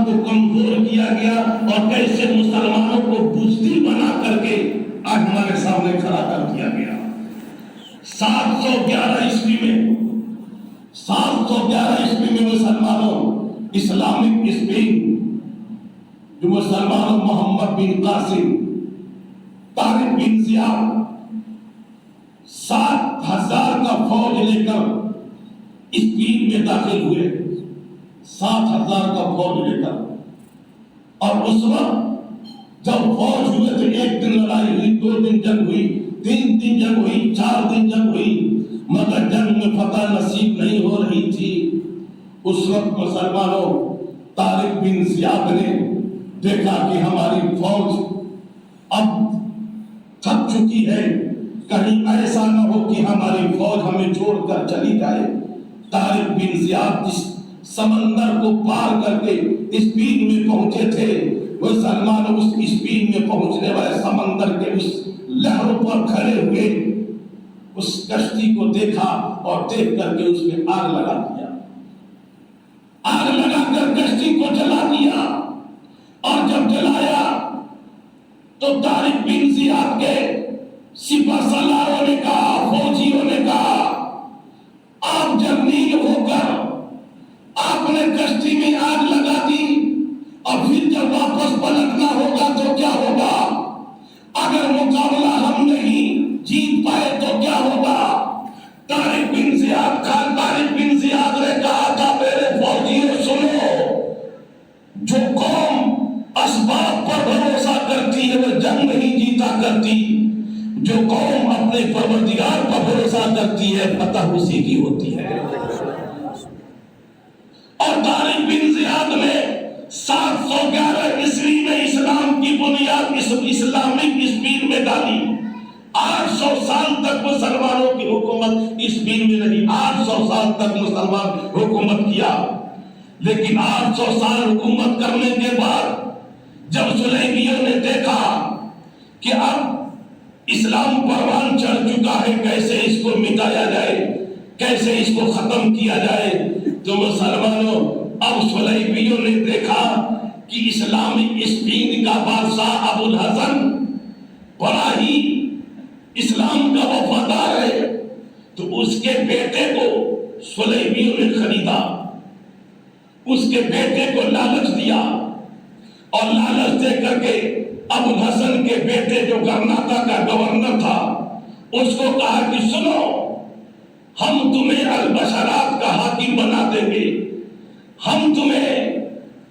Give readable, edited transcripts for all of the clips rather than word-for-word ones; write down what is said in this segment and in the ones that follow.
کو کمزور کیا گیا اور کیسے مسلمانوں کو بزدل بنا کر کے آج ہمارے سامنے کھڑا کر دیا گیا۔ 711 عیسوی میں مسلمانوں اسلامک اسپین جو مسلمانوں محمد بن قاسم، طارق بن زیاد 7,000 کا فوج لے کر اسپین میں داخل ہوئے، 7,000 کا فوج لے کر۔ اور اس وقت جب فوج ہوئے تو ایک دن لڑائی ہوئی، 2 دن جنگ ہوئی، 3 دن جنگ ہوئی، 4 دن جنگ ہوئی، مگر جنگ میں فتح نصیب نہیں ہو رہی تھی۔ اس وقت مسلمانوں طارق بن زیاد نے دیکھا کہ ہماری فوج اب تھک چکی ہے، کہیں ایسا نہ ہو کہ ہماری فوج ہمیں چھوڑ کر چلی جائے۔ طارق بن زیاد اس سمندر کو پار کر کے اسپین میں پہنچے تھے۔ وہ مسلمان اس اسپین میں پہنچنے والے سمندر کے اس لہروں پر کھڑے ہوئے، اس کشتی کو دیکھا اور دیکھ کر کے اس میں آگ لگا دیا، آگ لگا کر کشتی کو جلا دیا۔ اور جب جلایا تو طارق بن زیاد کے سپہ سالاروں نے کہا، فوجیوں نے کہا، آپ جرنیل ہو کر آپ نے کشتی میں آگ لگا دی، اور پھر جب واپس پلٹنا ہوگا تو کیا ہوگا؟ اگر مقابلہ ہم نہیں جیت پائے تو کیا ہوگا؟ طارق بن زیاد نے کہا تھا، میرے فوجیوں سنو، جو قوم اسباب پر بھروسہ کرتی ہے وہ جنگ نہیں جیتا کرتی، جو قوم اپنے پروردگار پر بھروسہ کرتی ہے فتح اسی کی ہوتی ہے۔ اور طارق بن زیاد نے 711 عیسوی میں اسلام کی بنیاد اسلامک اسپین میں ڈالی۔ 800 سال تک مسلمانوں کی حکومت اسپین میں رہی، 800 سال تک مسلمان حکومت کیا۔ لیکن 800 سال حکومت کرنے کے بعد جب سلیمیوں نے دیکھا کہ اب اسلام پروان چڑھ چکا ہے، کیسے اس کو مٹایا جائے، کیسے اس کو ختم کیا جائے، تو مسلمانوں اب سلیمیوں نے دیکھا کہ اسلامی اسپین کا بادشاہ ابو الحسن بڑا ہی اسلام کا وفادار ہے، تو اس کے بیٹے کو سلیمیوں نے خریدا، اس کے بیٹے کو لالچ دیا، اور لالچ دے کر کے ابو الحسن کے بیٹے جو گرناطہ کا گورنر تھا اس کو کہا کہ سنو، ہم تمہیں البشرات کا حاکم بنا دیں گے، ہم تمہیں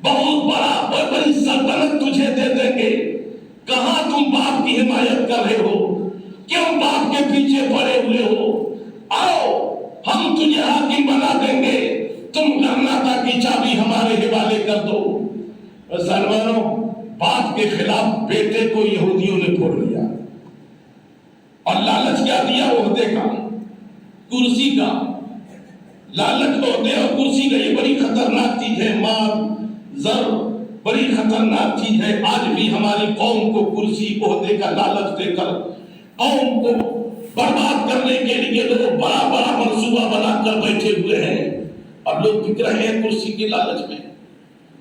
بہت بڑی سلطنت تجھے دے دیں گے، کہاں تم باپ کی حمایت کر رہے ہو، کیوں باپ کے پیچھے پڑے ہوئے ہو، آؤ ہم تجھے حاکم بنا دیں گے، تم گرناطہ کی چابی ہمارے حوالے کر دو۔ مسلمانوں باپ کے خلاف بیٹے کو یہودیوں نے پھوڑ لیا، اور لالچ کیا دیا؟ عہدے کا، کرسی کا لالچ، عہدے اور کرسی کا۔ یہ بڑی خطرناک چیز ہے، مال زر بڑی خطرناک چیز ہے۔ آج بھی ہماری قوم کو کرسی عہدے کا لالچ دے کر قوم کو برباد کرنے کے لیے لوگ بڑا بڑا منصوبہ بنا کر بیٹھے ہوئے ہیں، اور لوگ بک رہے ہیں کرسی کی لالچ میں،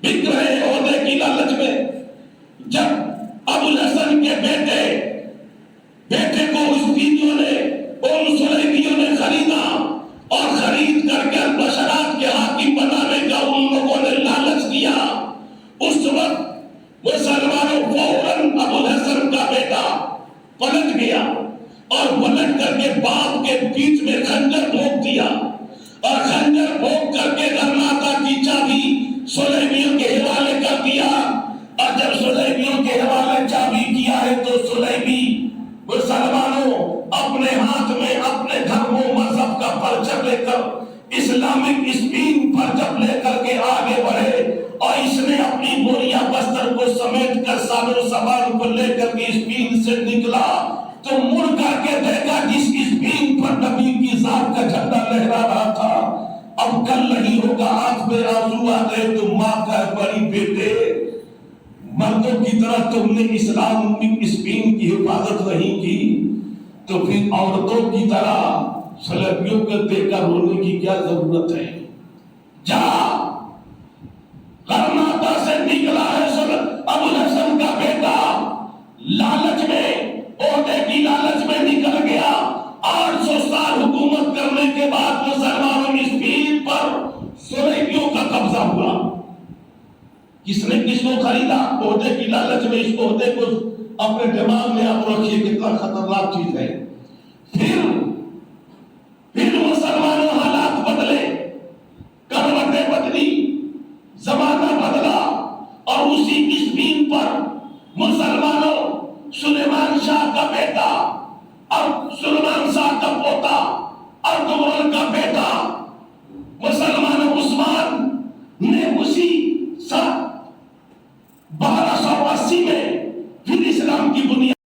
بک رہے ہیں عہدے کی لالچ میں۔ جب ابو الحسن کے بیٹے کو اسپینیوں نے اور سلیمیوں نے خریدا، اور خرید کر کے البشرات کے حاکم بنانے کا ان لوگوں نے لالچ دیا، اس وقت مسلمانوں فوراً ابو الحسن کا بیٹا پلٹ گیا، اور پلٹ کر کے باپ کے پیٹھ میں خنجر بھونک دیا، اور خنجر بھونک کر کے گرناطہ کی چابی سلیمیوں کے حوالے کر دیا۔ اور جب سلیمیوں کے حوالے چابی کیا ہے تو سلیمی مسلمانوں اپنے ہاتھ میں اپنے دھرم و مذہب کا پرچم لے کر اسلامک اسپین پر جب لے کر کے آگے بڑھے، اور اس نے اپنی بوریا بستر کو سمیٹ کر ساز و سامان کو لے کر کے اسپین سے نکلا، تو مڑ کر کے دیکھا جس اسپین پر نبی کی ذات کا جھنڈا لہرا رہا تھا، اب کل نہیں ہوگا، آنکھ میں آنسو آ گئے، تم ماں کا بڑی بیٹے، مردوں کی طرح تم نے اسلامک اسپین کی حفاظت نہیں کی، تو پھر عورتوں کی طرح سلیمیوں کو دیکھ کر رونے کی کیا ضرورت ہے؟ جا گرناطہ سے کس نے کس کو خریدا؟ عہدے کی لالچ میں اس عہدے کو اپنے دماغ میں آپ رکھیے کتنا خطرناک چیز ہے۔ پھر مسلمانوں حالات بدلے، کروٹیں بدلی، زمانہ بدلا، اور اسی اسپین پر مسلمانوں سلیمان شاہ کا بیٹا اور سلیمان شاہ کا پوتا اور تغرل کا بیٹا